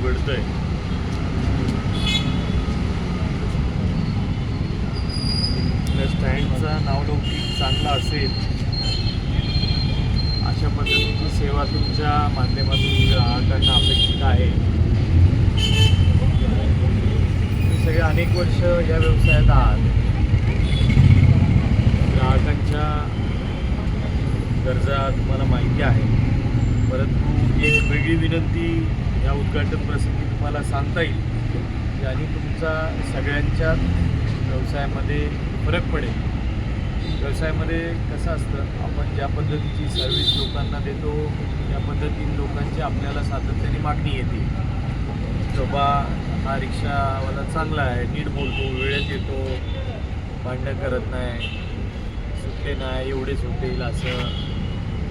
घडतंय. स्टँडचा नावलौकिक चांगला असेल अशा पद्धतीची सेवा तुमच्या माध्यमातून ग्राहकांना अपेक्षित आहे. तुम्ही सगळे अनेक वर्ष या व्यवसायात आहात. ग्राहकांच्या गरजा तुम्हाला माहिती आहे. परंतु एक वेगळी विनंती या उद्घाटन प्रसंगी तुम्हाला सांगता येईल की आणि तुमचा सगळ्यांच्या व्यवसायामध्ये फरक पडेल. व्यवसायामध्ये कसं असतं, आपण ज्या पद्धतीची सर्व्हिस लोकांना देतो त्या पद्धतीने लोकांची आपल्याला सातत्याने मागणी येते. बाबा हा रिक्षावाला चांगला आहे, नीट बोलतो, वेळेत येतो, भांडण करत नाही, सुट्टे नाही, एवढे सुटेल असं.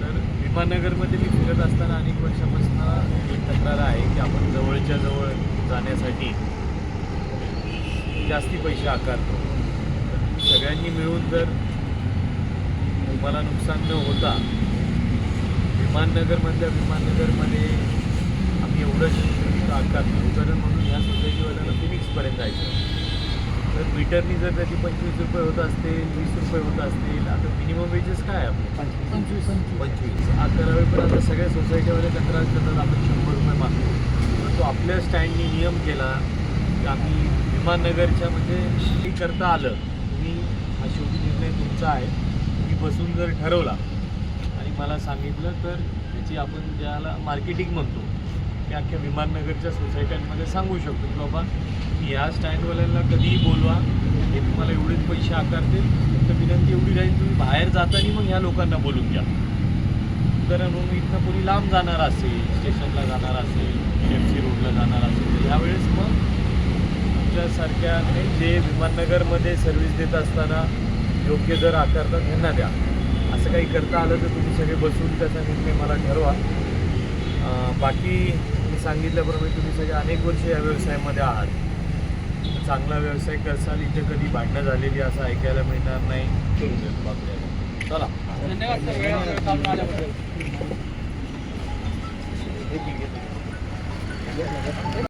तर विमाननगरमध्ये मी फिरत असताना अनेक वर्षापासून एक तक्रार आहे की आपण जवळच्या जवळ जाण्यासाठी जास्ती पैसे आकारतो. सगळ्यांनी मिळून जर तुम्हाला नुकसान न होता विमाननगरमध्ये आम्ही एवढं शुल्क आकारतो. उदाहरण म्हणून ह्या सोसायटीवाल्यांना फिनिक्सपर्यंत जायचं, तर मीटरनी जर त्याची 25 रुपये होत असतील, 20 रुपये होत असतील, आता मिनिमम वेजेस काय आपले 25 आकारावे. पण आता सगळ्या सोसायटीवाले तक्रार करतात आपण 100 रुपये मागतो. परंतु आपल्या स्टँडनी नियम केला की आम्ही विमाननगरच्या म्हणजे करता आलं. तुम्ही हा शेवटी निर्णय तुमचा आहे. तुम्ही बसून जर ठरवला आणि मला सांगितलं तर त्याची आपण ज्याला मार्केटिंग म्हणतो की अख्ख्या विमाननगरच्या सोसायट्यांमध्ये सांगू शकतो की बाबा या स्टँडवाल्यांना कधीही बोलवा, हे तुम्हाला एवढेच पैसे आकारतील. तर विनंती एवढी राहील, तुम्ही बाहेर जाताना मग ह्या लोकांना बोलून घ्या. कारण मग इथनं कोणी लांब जाणार असेल, स्टेशनला जाणार असेल, KFC रोडला जाणार असेल, तर ह्यावेळेस मग तुमच्यासारख्याने जे विमाननगरमध्ये सर्व्हिस देत असताना योग्य दर आकारतात ह्यांना द्या. असं काही करता आलं तर तुम्ही सगळे बसून त्याचा निर्णय मला ठरवा. बाकी मी सांगितल्याप्रमाणे तुम्ही सगळे अनेक वर्ष या व्यवसायामध्ये आहात. चांगला व्यवसाय करसाल, इथे कधी भांडणं झालेली असं ऐकायला मिळणार नाही. करून देतो आपल्याला. चला, धन्यवाद सर.